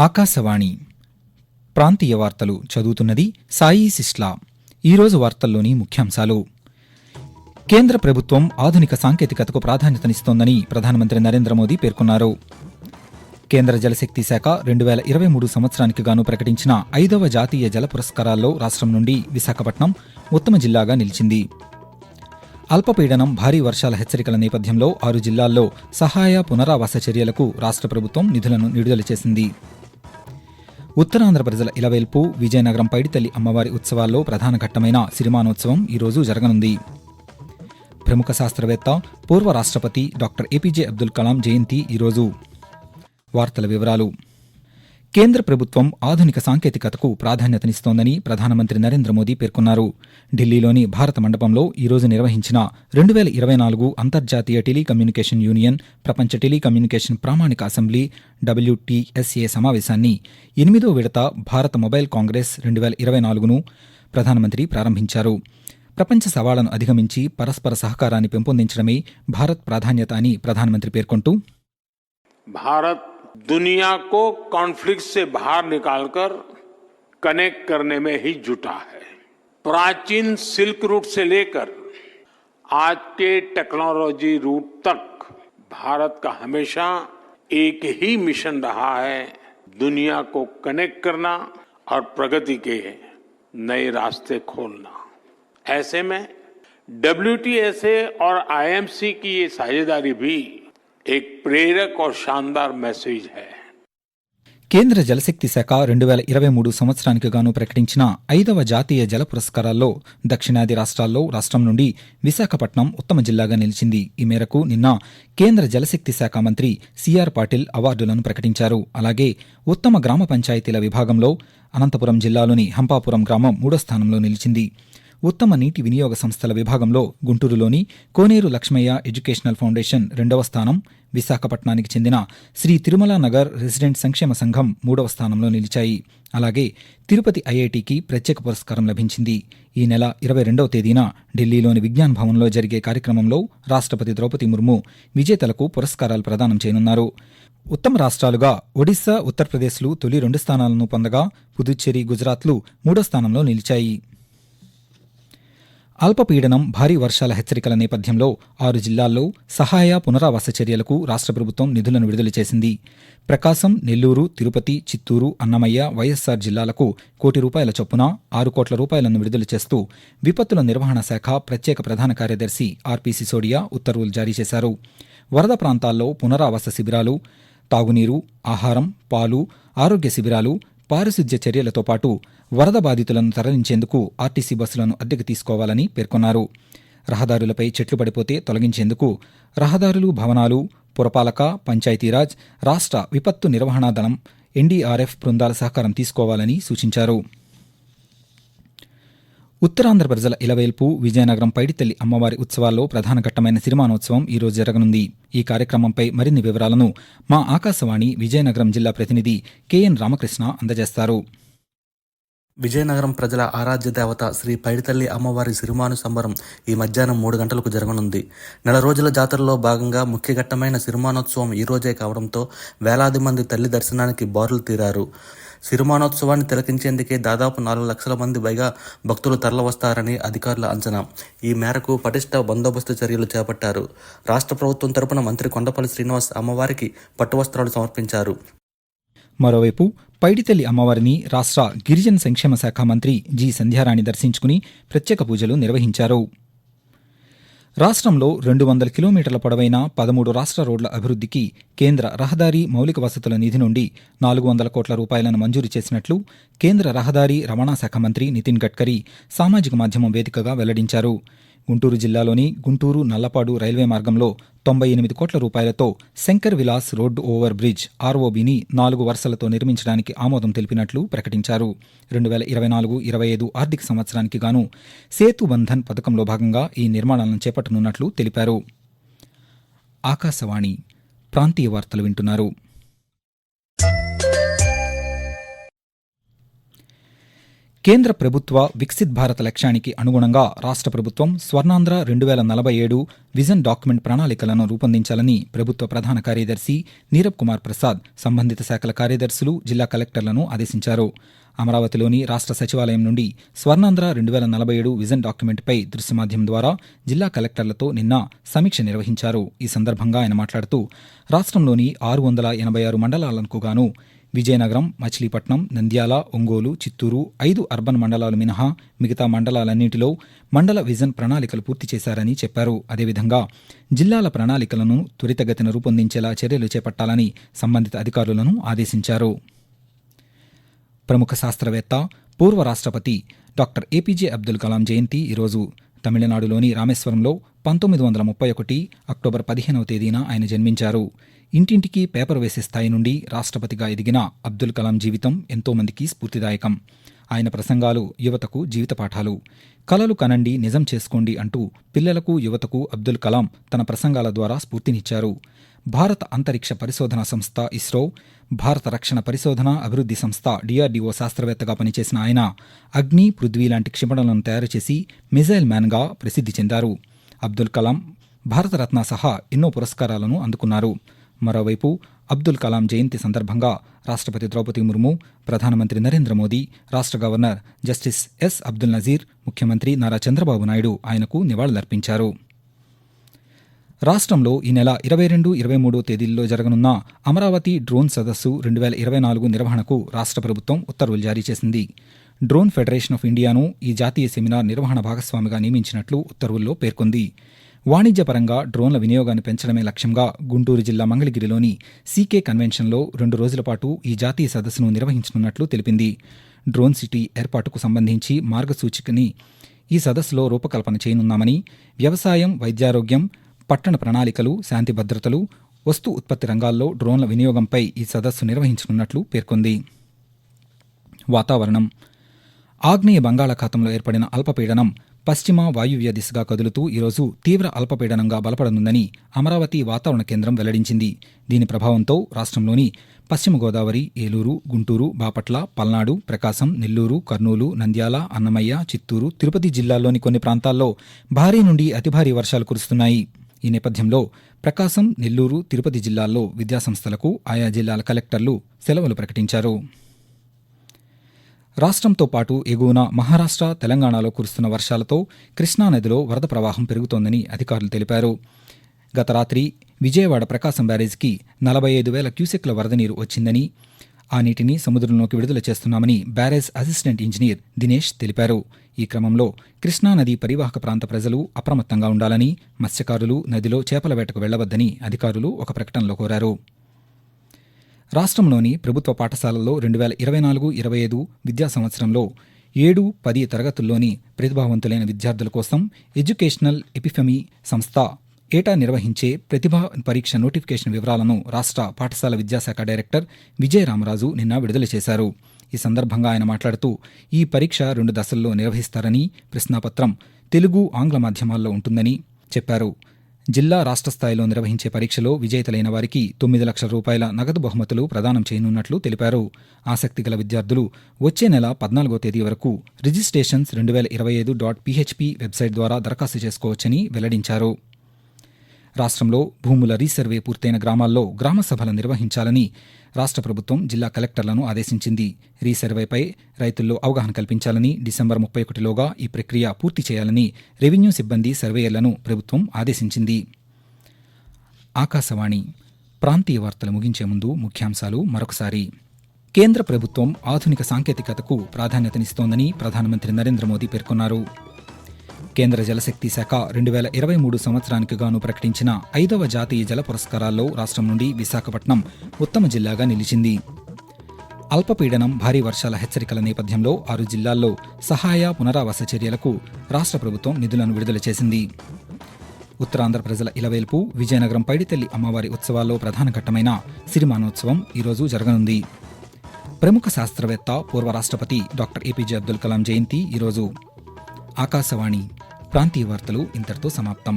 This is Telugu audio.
ఆకాశవాణి ప్రాంతీయ వార్తలు చదువుతున్నది సాయి సిస్లా. ఈరోజు వార్తల్లోని ముఖ్యాంశాలు. కేంద్ర ప్రభుత్వం ఆధునిక సాంకేతికతకు ప్రాధాన్యతనిస్తోందని ప్రధానమంత్రి నరేంద్ర మోదీ పేర్కొన్నారు. కేంద్ర జలశక్తి శాఖ 2023 సంవత్సరానికి గాను ప్రకటించిన 5వ జాతీయ జల పురస్కారాల్లో రాష్ట్రం నుండి విశాఖపట్నం ఉత్తమ జిల్లాగా నిలిచింది. అల్పపీడనం భారీ వర్షాల హెచ్చరికల నేపథ్యంలో 6 జిల్లాల్లో సహాయ పునరావాస చర్యలకు రాష్ట్ర ప్రభుత్వం నిధులను విడుదల చేసింది. ఉత్తరాంధ్ర ప్రజల ఇలవేల్పు విజయనగరం పైడితల్లి అమ్మవారి ఉత్సవాల్లో ప్రధాన ఘట్టమైన సిరిమానోత్సవం ఈరోజు జరగనుంది. ప్రముఖ శాస్త్రవేత్త పూర్వ రాష్ట్రపతి డాక్టర్ ఏపీజే అబ్దుల్ కలాం జయంతి ఈరోజు. వార్తల వివరాలు. కేంద్ర ప్రభుత్వం ఆధునిక సాంకేతికతకు ప్రాధాన్యతనిస్తోందని ప్రధానమంత్రి నరేంద్ర మోదీ పేర్కొన్నారు. ఢిల్లీలోని భారత మండపంలో ఈరోజు నిర్వహించిన 2024 అంతర్జాతీయ టెలికమ్యూనికేషన్ యూనియన్ ప్రపంచ టెలికమ్యూనికేషన్ ప్రామాణిక అసెంబ్లీ WTSA సమావేశాన్ని 8వ విడత భారత మొబైల్ కాంగ్రెస్ 2024ను ప్రధానమంత్రి ప్రారంభించారు. ప్రపంచ సవాళ్లను అధిగమించి పరస్పర సహకారాన్ని పెంపొందించడమే భారత్ ప్రాధాన్యత అని ప్రధానమంత్రి పేర్కొంటూ, भारत दुनिया को कॉन्फ्लिक्ट से बाहर निकालकर कनेक्ट करने में ही जुटा है। प्राचीन सिल्क रूट से लेकर आज के टेक्नोलॉजी रूट तक भारत का हमेशा एक ही मिशन रहा है, दुनिया को कनेक्ट करना और प्रगति के नए रास्ते खोलना। ऐसे में WTSA और IMC की ये साझेदारी भी एक प्रेरक और शानदार मैसेज है. కేంద్ర జలశక్తి శాఖ 2023 సంవత్సరానికి గాను ప్రకటించిన 5వ జాతీయ జల పురస్కారాల్లో దక్షిణాది రాష్ట్రాల్లో రాష్ట్రం నుండి విశాఖపట్నం ఉత్తమ జిల్లాగా నిలిచింది. ఈ మేరకు నిన్న కేంద్ర జలశక్తి శాఖ మంత్రి సిఆర్ పాటిల్ అవార్డులను ప్రకటించారు. అలాగే ఉత్తమ గ్రామ పంచాయతీల విభాగంలో అనంతపురం జిల్లాలోని హంపాపురం గ్రామం 3వ స్థానంలో నిలిచింది. ఉత్తమ నీటి వినియోగ సంస్థల విభాగంలో గుంటూరులోని కోనేరు లక్ష్మయ్య ఎడ్యుకేషనల్ ఫౌండేషన్ 2వ స్థానం, విశాఖపట్నానికి చెందిన శ్రీ తిరుమల నగర్ రెసిడెంట్ సంక్షేమ సంఘం 3వ స్థానంలో నిలిచాయి. అలాగే తిరుపతి ఐఐటికి ప్రత్యేక పురస్కారం లభించింది. ఈ నెల 22వ తేదీన ఢిల్లీలోని విజ్ఞాన్ భవన్లో జరిగే కార్యక్రమంలో రాష్ట్రపతి ద్రౌపది ముర్ము విజేతలకు పురస్కారాలు ప్రదానం చేయనున్నారు. ఉత్తమ రాష్ట్రాలుగా ఒడిశా, ఉత్తరప్రదేశ్లు తొలి 2 స్థానాలను పొందగా పుదుచ్చేరి, గుజరాత్లు 3వ స్థానంలో నిలిచాయి. అల్పపీడనం భారీ వర్షాల హెచ్చరికల నేపథ్యంలో 6 జిల్లాల్లో సహాయ పునరావాస చర్యలకు రాష్ట్ర ప్రభుత్వం నిధులను విడుదల చేసింది. ప్రకాశం, నెల్లూరు, తిరుపతి, చిత్తూరు, అన్నమయ్య, వైఎస్సార్ జిల్లాలకు ₹1 చొప్పున 6 కోట్ల రూపాయలను విడుదల చేస్తూ విపత్తుల నిర్వహణ శాఖ ప్రత్యేక ప్రధాన కార్యదర్శి ఆర్పి సిసోడియా ఉత్తర్వులు జారీ చేశారు. వరద ప్రాంతాల్లో పునరావాస శిబిరాలు, తాగునీరు, ఆహారం, పాలు, ఆరోగ్య శిబిరాలు, పారిశుద్ధ్య చర్యలతో పాటు వరద బాధితులను తరలించేందుకు ఆర్టీసీ బస్సులను అద్దెకు తీసుకోవాలని పేర్కొన్నారు. రహదారులపై చెట్లు పడిపోతే తొలగించేందుకు రహదారులు, భవనాలు, పురపాలక, పంచాయతీరాజ్, రాష్ట్ర విపత్తు నిర్వహణా దళం, NDRF బృందాల సహకారం తీసుకోవాలని సూచించారు. ఉత్తరాంధ్ర ప్రజల ఇలవేల్పు విజయనగరం పైడితల్లి అమ్మవారి ఉత్సవాల్లో ప్రధాన ఘట్టమైన సిరిమానోత్సవం ఈరోజు జరగనుంది. ఈ కార్యక్రమంపై మరిన్ని వివరాలను మా ఆకాశవాణి విజయనగరం జిల్లా ప్రతినిధి KN రామకృష్ణ అందజేస్తారు. విజయనగరం ప్రజల ఆరాధ్య దేవత శ్రీ పైడితల్లి అమ్మవారి సిరిమాను సంబరం ఈ మధ్యాహ్నం 3 గంటలకు జరగనుంది. నెల రోజుల జాతరలో భాగంగా ముఖ్య ఘట్టమైన సిరిమానోత్సవం ఈ రోజే కావడంతో వేలాది మంది తల్లి దర్శనానికి బారులు తీరారు. సిరిమానోత్సవాన్ని తిలకించేందుకే దాదాపు 4 లక్షల మంది పైగా భక్తులు తరలివస్తారని అధికారుల అంచనా. ఈ మేరకు పటిష్ట బందోబస్తు చర్యలు చేపట్టారు. రాష్ట్ర ప్రభుత్వం తరపున మంత్రి కొండపల్లి శ్రీనివాస్ అమ్మవారికి పట్టువస్త్రాలు సమర్పించారు. మరోవైపు పైడితల్లి అమ్మవారిని రాష్ట్ర గిరిజన సంక్షేమ శాఖ మంత్రి జి సంధ్యారాణి దర్శించుకుని ప్రత్యేక పూజలు నిర్వహించారు. రాష్ట్రంలో 200 కిలోమీటర్ల పొడవైన 13 రాష్ట్ర రోడ్ల అభివృద్ధికి కేంద్ర రహదారి మౌలిక వసతుల నిధి నుండి 400 కోట్ల రూపాయలను మంజూరు చేసినట్లు కేంద్ర రహదారి రవాణా శాఖ మంత్రి నితిన్ గడ్కరీ సామాజిక మాధ్యమం వేదికగా వెల్లడించారు. గుంటూరు జిల్లాలోని గుంటూరు నల్లపాడు రైల్వే మార్గంలో 98 కోట్ల రూపాయలతో Shankar Vilas road over bridge ROBని 4 వరుసలతో నిర్మించడానికి ఆమోదం తెలిపినట్లు ప్రకటించారు. 2024-25 ఆర్థిక సంవత్సరానికి గాను సేతు బంధన్ పథకంలో భాగంగా ఈ నిర్మాణాలను చేపట్టనున్నట్లు తెలిపారు. ఆకాశవాణి ప్రాంతీయ వార్తలు వింటున్నారు. కేంద్ర ప్రభుత్వ వికసిత్ భారత్ లక్ష్యానికి అనుగుణంగా రాష్ట్ర ప్రభుత్వం స్వర్ణాంధ్ర 2047 విజన్ డాక్యుమెంట్ ప్రణాళికలను రూపొందించాలని ప్రభుత్వ ప్రధాన కార్యదర్శి నీరబ్ కుమార్ ప్రసాద్ సంబంధిత శాఖల కార్యదర్శులు, జిల్లా కలెక్టర్లను ఆదేశించారు. అమరావతిలోని రాష్ట్ర సచివాలయం నుండి స్వర్ణాంధ్ర 2047 విజన్ డాక్యుమెంట్పై దృశ్య మాధ్యమం ద్వారా జిల్లా కలెక్టర్లతో నిన్న సమీక్ష నిర్వహించారు. ఈ సందర్భంగా ఆయన మాట్లాడుతూ రాష్ట్రంలోని 686 మండలాలకు గాను విజయనగరం, మచిలీపట్నం, నంద్యాల, ఒంగోలు, చిత్తూరు 5 అర్బన్ మండలాలు మినహా మిగతా మండలాలన్నింటిలో మండల విజన్ ప్రణాళికలు పూర్తి చేశారని చెప్పారు. అదేవిధంగా జిల్లాల ప్రణాళికలను త్వరితగతిన రూపొందించేలా చర్యలు చేపట్టాలని సంబంధిత అధికారులను ఆదేశించారు. ప్రముఖ శాస్త్రవేత్త, పూర్వ రాష్ట్రపతి డాక్టర్ ఏపీజే అబ్దుల్ కలాం జయంతి ఈరోజు. తమిళనాడులోని రామేశ్వరంలో 1931 అక్టోబర్ 15వ తేదీన ఆయన జన్మించారు. ఇంటింటికి పేపర్ వేసే స్థాయి నుండి రాష్ట్రపతిగా ఎదిగిన అబ్దుల్ కలాం జీవితం ఎంతోమందికి స్ఫూర్తిదాయకం. ఆయన ప్రసంగాలు యువతకు జీవిత పాఠాలు. కలలు కనండి, నిజం చేసుకోండి అంటూ పిల్లలకు, యువతకు అబ్దుల్ కలాం తన ప్రసంగాల ద్వారా స్ఫూర్తినిచ్చారు. భారత అంతరిక్ష పరిశోధనా సంస్థ ఇస్రో, భారత రక్షణ పరిశోధన అభివృద్ధి సంస్థ DRDO శాస్త్రవేత్తగా పనిచేసిన ఆయన అగ్ని, పృథ్వీ లాంటి క్షిపణులను తయారు చేసి మిజైల్ మ్యాన్గా ప్రసిద్ధి చెందారు. అబ్దుల్ కలాం భారతరత్న సహా ఎన్నో పురస్కారాలను అందుకున్నారు. మరోవైపు అబ్దుల్ కలాం జయంతి సందర్భంగా రాష్ట్రపతి ద్రౌపది ముర్ము, ప్రధానమంత్రి నరేంద్ర మోదీ, రాష్ట్ర governor justice S Abdul Nazeer, ముఖ్యమంత్రి నారా చంద్రబాబు నాయుడు ఆయనకు నివాళులర్పించారు. రాష్ట్రంలో ఈ నెల 22, 23 తేదీల్లో జరగనున్న అమరావతి డ్రోన్ సదస్సు 2024 నిర్వహణకు రాష్ట్ర ప్రభుత్వం ఉత్తర్వులు జారీ చేసింది. డ్రోన్ ఫెడరేషన్ ఆఫ్ ఇండియాను ఈ జాతీయ సెమినార్ నిర్వహణ భాగస్వామిగా నియమించినట్లు ఉత్తర్వుల్లో పేర్కొంది. వాణిజ్యపరంగా డ్రోన్ల వినియోగాన్ని పెంచడమే లక్ష్యంగా గుంటూరు జిల్లా మంగళగిరిలోని సీకే కన్వెన్షన్లో 2 రోజుల పాటు ఈ జాతీయ సదస్సును నిర్వహించనున్నట్లు తెలిపింది. డ్రోన్ సిటీ ఏర్పాటుకు సంబంధించి మార్గసూచికని ఈ సదస్సులో రూపకల్పన చేయనున్నామని, వ్యవసాయం, వైద్యారోగ్యం, పట్టణ ప్రణాళికలు, శాంతి భద్రతలు, వస్తు ఉత్పత్తి రంగాల్లో డ్రోన్ల వినియోగంపై ఈ సదస్సు నిర్వహించనున్నట్లు పేర్కొంది. వాతావరణం. ఆగ్నేయ బంగాళాఖాతంలో ఏర్పడిన అల్పపీడనం పశ్చిమ వాయువ్య దిశగా కదులుతూ ఈరోజు తీవ్ర అల్పపీడనంగా బలపడనుందని అమరావతి వాతావరణ కేంద్రం వెల్లడించింది. దీని ప్రభావంతో రాష్ట్రంలోని పశ్చిమ గోదావరి, ఏలూరు, గుంటూరు, బాపట్ల, పల్నాడు, ప్రకాశం, నెల్లూరు, కర్నూలు, నంద్యాల, అన్నమయ్య, చిత్తూరు, తిరుపతి జిల్లాల్లోని కొన్ని ప్రాంతాల్లో భారీ నుండి అతి భారీ వర్షాలు కురుస్తున్నాయి. ఈ నేపథ్యంలో ప్రకాశం, నెల్లూరు, తిరుపతి జిల్లాల్లో విద్యాసంస్థలకు ఆయా జిల్లాల కలెక్టర్లు సెలవులు ప్రకటించారు. రాష్ట్రంతో పాటు ఎగువన మహారాష్ట్ర, తెలంగాణలో కురుస్తున్న వర్షాలతో కృష్ణానదిలో వరద ప్రవాహం పెరుగుతోందని అధికారులు తెలిపారు. గత రాత్రి విజయవాడ ప్రకాశం బ్యారేజ్కి 45,000 క్యూసెక్ల వరద నీరు వచ్చిందని, ఆ నీటిని సముద్రంలోకి విడుదల చేస్తున్నామని బ్యారేజ్ అసిస్టెంట్ ఇంజనీర్ దినేష్ తెలిపారు. ఈ క్రమంలో కృష్ణానది పరివాహక ప్రాంత ప్రజలు అప్రమత్తంగా ఉండాలని, మత్స్యకారులు నదిలో చేపల వేటకు వెళ్లవద్దని అధికారులు ఒక ప్రకటనలో కోరారు. రాష్ట్రంలోని ప్రభుత్వ పాఠశాలల్లో 2024-25 విద్యా సంవత్సరంలో 7, 10 తరగతుల్లోని ప్రతిభావంతులైన విద్యార్థుల కోసం ఎడ్యుకేషనల్ ఎపిఫెమీ సంస్థ ఏటా నిర్వహించే ప్రతిభా పరీక్ష నోటిఫికేషన్ వివరాలను రాష్ట్ర పాఠశాల విద్యాశాఖ డైరెక్టర్ విజయరామరాజు నిన్న విడుదల చేశారు. ఈ సందర్భంగా ఆయన మాట్లాడుతూ ఈ పరీక్ష 2 దశల్లో నిర్వహిస్తారని, ప్రశ్నాపత్రం తెలుగు, ఆంగ్ల మాధ్యమాల్లో ఉంటుందని చెప్పారు. జిల్లా, రాష్ట్ర స్థాయిలో నిర్వహించే పరీక్షలో విజేతలైన వారికి 9 లక్షల రూపాయల నగదు బహుమతులు ప్రదానం చేయనున్నట్లు తెలిపారు. ఆసక్తి గల విద్యార్థులు వచ్చే నెల 14వ తేదీ వరకు రిజిస్ట్రేషన్స్ 2025.php వెబ్సైట్ ద్వారా దరఖాస్తు చేసుకోవచ్చని వెల్లడించారు. రాష్ట్రంలో భూముల రీసర్వే పూర్తయిన గ్రామాల్లో గ్రామ సభలు నిర్వహించాలని రాష్ట్ర ప్రభుత్వం జిల్లా కలెక్టర్లను ఆదేశించింది. రీసర్వేపై రైతుల్లో అవగాహన కల్పించాలని, డిసెంబర్ 31లోగా ఈ ప్రక్రియ పూర్తి చేయాలని రెవెన్యూ సిబ్బంది, సర్వేయర్లను ప్రభుత్వం ఆదేశించింది. ఆకాశవాణి ప్రాంతీయ వార్తలు ముగించే ముందు ముఖ్యాంశాలు మరొకసారి. కేంద్ర ప్రభుత్వం ఆధునిక సాంకేతికతకు ప్రాధాన్యతనిస్తోందని ప్రధానమంత్రి నరేంద్ర మోదీ పేర్కొన్నారు. కేంద్ర జలశక్తి శాఖ 2023 సంవత్సరానికి గాను ప్రకటించిన 5వ జాతీయ జల పురస్కారాల్లో రాష్ట్రం నుండి విశాఖపట్నం ఉత్తమ జిల్లాగా నిలిచింది. అల్పపీడనం, భారీ వర్షాల హెచ్చరికల నేపథ్యంలో 6 జిల్లాల్లో సహాయ, పునరావాస చర్యలకు రాష్ట్ర ప్రభుత్వం నిధులను విడుదల చేసింది. ఉత్తరాంధ్ర ప్రజల ఇలవేల్పు విజయనగరం పైడితల్లి అమ్మవారి ఉత్సవాల్లో ప్రధాన ఘట్టమైన సిరిమానోత్సవం ఈరోజు జరగనుంది. ప్రముఖ శాస్త్రవేత్త, పూర్వ రాష్ట్రపతి డాక్టర్ ఏపీజే అబ్దుల్ కలాం జయంతి ఈరోజు. ఆకాశవాణి ప్రాంతీయ వార్తలు ఇంతటితో సమాప్తం.